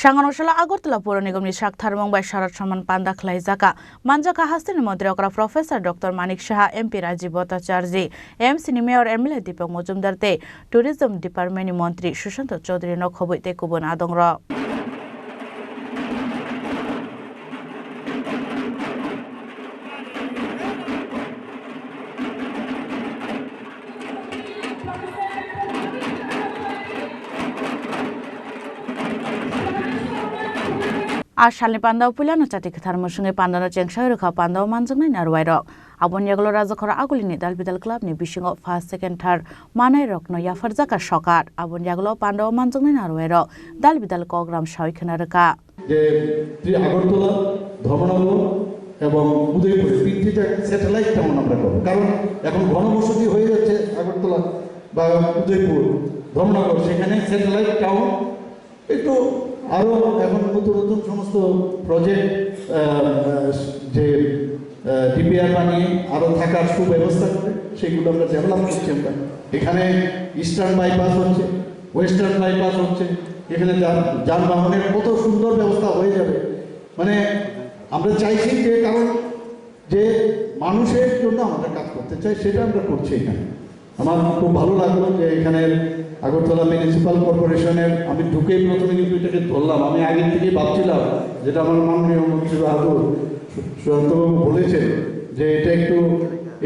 সাংগনশালা আগরতলা পৌর নিগমনি শাখার মুম্বাই শরৎ সম্মান পান্দা খ্লাই জাকা মানজাকা হাস্তিনী মন্ত্রী অকরা professor doctor Manik Saha MP Rajib Bhattacharya এমসিনি মেয়র এমএলএ দীপক মজুমদার তে ট্যুরিজম ডিপার্টমেন্টনি মন্ত্রী সুশান্ত চৌধুরী নখবই তে কুবন আদংর আর সালনি পান্দাও পুলানো চাটি থারমোর সঙ্গে পান্দানো চেংসাই রোখা পান্দাও মানজংনাই নারওয়াইরক আবন ইয়াগলো রাজাখরা আগুলিনি দালবিদাল ক্লাবনি বিশিংও ফার্স্ট সেকেন্ড থার্ড মানাই রকনো ইয়াফার জাকা সকার আবন ইয়াগলো পান্দাও মানজংনাই নারওয়াইরক দালবিদাল কগ্রাম সাইখানা রকা যে আগরতলা ধর্মনগর এবং উদয়পুর তিনটিতে স্যাটেলাইট টাউন আমরা করবো, কারণ এখন ঘনবসতি হয়ে যাচ্ছে আগরতলা বা উদয়পুর ধর্মনগর, সেখানে স্যাটেলাইট টাউন একটু আরও এখন নতুন নতুন সমস্ত প্রজেক্ট যে ডিপিআর বানিয়ে আরও থাকার সুব্যবস্থা করে সেগুলো আমরা ডেভেলপ করছি। আমরা এখানে ইস্টার্ন বাইপাস হচ্ছে, ওয়েস্টার্ন বাইপাস হচ্ছে, এখানে যানবাহনের কত সুন্দর ব্যবস্থা হয়ে যাবে। মানে আমরা চাইছি যে, কারণ যে মানুষের জন্য আমরা কাজ করতে চাই সেটা আমরা করছি এখানে। আমার খুব ভালো লাগলো যে এখানে আগরতলা মিউনিসিপ্যাল কর্পোরেশনের আমি ঢুকেই প্রথমে কিন্তু এটাকে ধরলাম। আমি আগে থেকেই ভাবছিলাম, যেটা আমার মাননীয় মন্ত্রী বাহাদুর সুশান্তবাবু বলেছেন, যে এটা একটু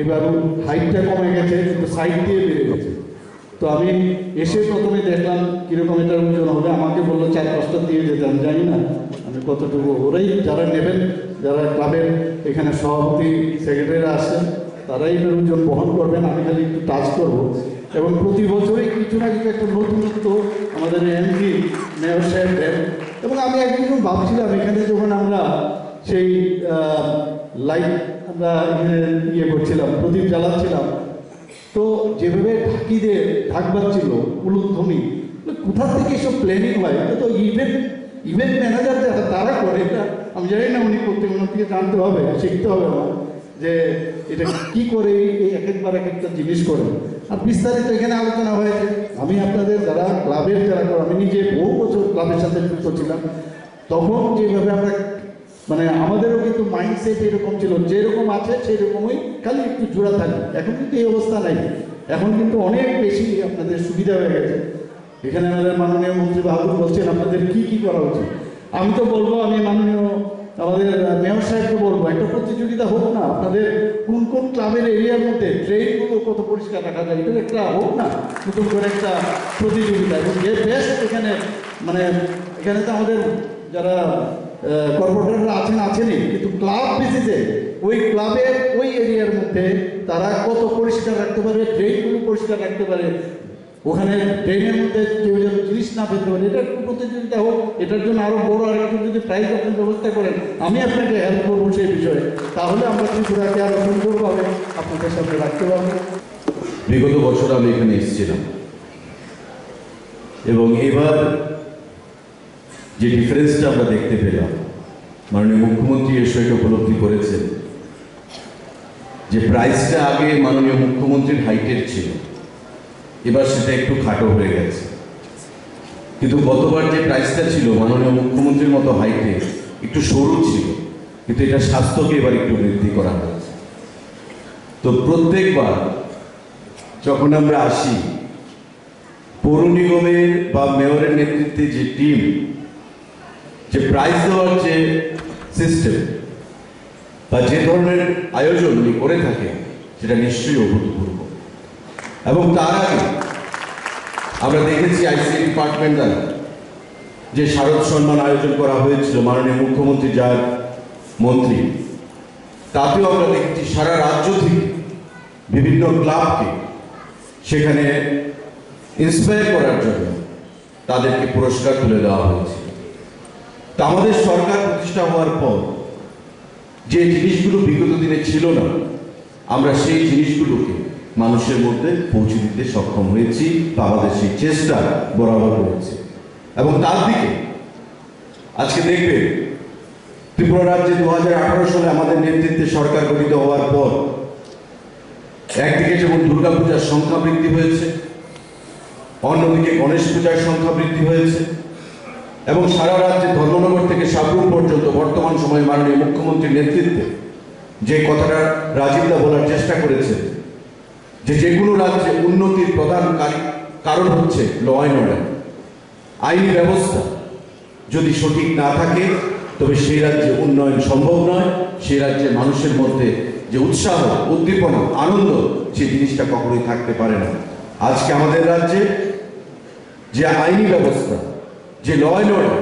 এবার হাইটটা কমে গেছে কিন্তু সাইড দিয়ে বেড়ে গেছে। তো আমি এসে প্রথমে দেখলাম কীরকম এটার ওজন হবে। আমাকে বললো 4-5টা দিয়ে যেতে, আমি জানি না আমি কতটুকু, ওরাই যারা নেবেন, যারা ক্লাবের এখানে সভাপতি সেক্রেটারিরা আসছেন তারাই এটার ওজন বহন করবেন, আমি খালি একটু টাচ করবো। এবং প্রতি বছরই কিছু না কিছু একটা নতুনত্ব আমাদের এমপি মেয়র সাহেব দেন। এবং আমি একদিন ভাবছিলাম, এখানে যখন আমরা সেই লাইট আমরা ইয়ে করছিলাম, প্রদীপ জ্বালাচ্ছিলাম, তো যেভাবে ঢাকিদের ঢাক বাজছিল উলুধ্বনি, কোথা থেকে এসব প্ল্যানিং হয়? এটা তো ইভেন্ট ম্যানেজার যারা তারা করে, এটা আমি জানি না উনি করতে, ওনার থেকে জানতে হবে, শিখতে হবে আমার, যে এটা কি করে এই একবার এক একটা জিনিস করে। আর বিস্তারিত এখানে আলোচনা হয়েছে। আমি আপনাদের যারা ক্লাবের যারা, আমি নিজে বহু বছর ক্লাবের সাথে যুক্ত ছিলাম, তখন যেভাবে আমরা মানে আমাদেরও কিন্তু মাইন্ডসেট এরকম ছিল, যেরকম আছে সেই রকমই, খালি একটু জোড়া থাকে। এখন কিন্তু এই অবস্থা নাই, এখন কিন্তু অনেক বেশি আপনাদের সুবিধা হয়ে গেছে। এখানে আমাদের মাননীয় মন্ত্রী বাহাদুর বলছেন আপনাদের কি কি করা উচিত। আমি তো বলবো, আমি মাননীয় আমাদের মেয়র সাহেবকে বলবো, একটা প্রতিযোগিতা হোক না, আপনাদের কোন কোন ক্লাবের এরিয়ার মধ্যে ট্রেনগুলো কত পরিষ্কার রাখা যায়, এটার একটা হোক না নতুন করে একটা প্রতিযোগিতা। এবং যে বেস্ট এখানে, মানে এখানে তো আমাদের যারা কর্পোরেটররা আছেনই, কিন্তু ক্লাব বেসিসে ওই ক্লাবের ওই এরিয়ার মধ্যে তারা কত পরিষ্কার রাখতে পারে, ড্রেনগুলো পরিষ্কার রাখতে পারে, ওখানে ড্রেনের মধ্যে কেউ যেন জিনিস না ফেলতে পারে, এটা একটু প্রতিযোগিতা হোক। এটার জন্য আরও বড় আরেকটু যদি প্রাইজ আপনি ব্যবস্থা করেন, আমি আপনাকে হেল্প করবো সেই বিষয়ে, তাহলে আমরা ত্রিপুরাকে আরও সুন্দরভাবে আপনাদের সামনে রাখতে পারবো। বিগত বছর আমি এখানে এসেছিলাম এবং এবার যে ডিফারেন্সটা আমরা দেখতে পেলাম, মাননীয় মুখ্যমন্ত্রী এর সঙ্গে উপলব্ধি করেছেন যে প্রাইসটা আগে মাননীয় মুখ্যমন্ত্রীর হাইটের ছিল, এবার সেটা একটু খাটো হয়ে গেছে। কিন্তু গতবার যে প্রাইসটা ছিল মাননীয় মুখ্যমন্ত্রীর মতো হাইটে, একটু সরু ছিল, কিন্তু এটা স্বাস্থ্যকে এবার একটু বৃদ্ধি করা হয়েছে। তো প্রত্যেকবার যখন আমরা আসি, পৌর নিগমের বা মেয়রের নেতৃত্বে যে টিম, যে প্রাইজ দেওয়ার যে সিস্টেম বা যে ধরনের আয়োজন উনি করে থাকে, সেটা নিশ্চয়ই অভূতপূর্ব। এবং তার আগে আমরা দেখেছি আইসিটি ডিপার্টমেন্ট দ্বারা যে শারদ সম্মান আয়োজন করা হয়েছিল মাননীয় মুখ্যমন্ত্রী যার মন্ত্রী, তাতেও আমরা দেখেছি সারা রাজ্য থেকে বিভিন্ন ক্লাবকে সেখানে ইন্সপায়ার করার জন্য তাদেরকে পুরস্কার তুলে দেওয়া হয়েছে। তা আমাদের সরকার প্রতিষ্ঠা হওয়ার পর যে জিনিসগুলো বিগত দিনে ছিল না, আমরা সেই জিনিসগুলোকে মানুষের মধ্যে পৌঁছে দিতে সক্ষম হয়েছি বা আমাদের সেই চেষ্টা বরাবর রয়েছে। এবং তার দিকে আজকে দেখবে ত্রিপুরা রাজ্যে 2018 সালে আমাদের নেতৃত্বে সরকার গঠিত হওয়ার পর একদিকে যেমন দুর্গাপূজার সংখ্যা বৃদ্ধি হয়েছে, অন্যদিকে গণেশ পূজার সংখ্যা বৃদ্ধি হয়েছে, এবং সারা রাজ্যে ধর্মনগর থেকে সাবরুম পর্যন্ত বর্তমান সময়ে মাননীয় মুখ্যমন্ত্রীর নেতৃত্বে যে কথাটা রাজীবদা বলার চেষ্টা করেছে যে কোনো রাজ্যে উন্নতির প্রধান কারণ হচ্ছে ল অ্যান্ড অর্ডার, আইনি ব্যবস্থা যদি সঠিক না থাকে তবে সেই রাজ্যে উন্নয়ন সম্ভব নয়, সেই রাজ্যে মানুষের মধ্যে যে উৎসাহ, উদ্দীপনা, আনন্দ, সেই জিনিসটা কখনোই থাকতে পারে না। আজকে আমাদের রাজ্যে যে আইনি ব্যবস্থা, যে ল অ্যান্ড অর্ডার,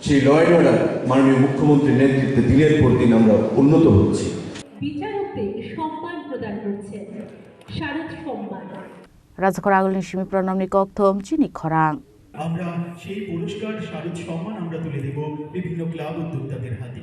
সেই ল অ্যান্ড অর্ডার মাননীয় মুখ্যমন্ত্রীর নেতৃত্বে দিনের পর দিন আমরা উন্নত হচ্ছি। বিচারকদের সম্মান প্রদান করছেন শারদ সম্মান। রাজখর আগুলিনি সিমি প্রণাম নিকথম চিনি খরাং। আমরা সেই পুরস্কার শারদ সম্মান আমরা তুলে দেব বিভিন্ন ক্লাব উদ্যোক্তাদের হাতে।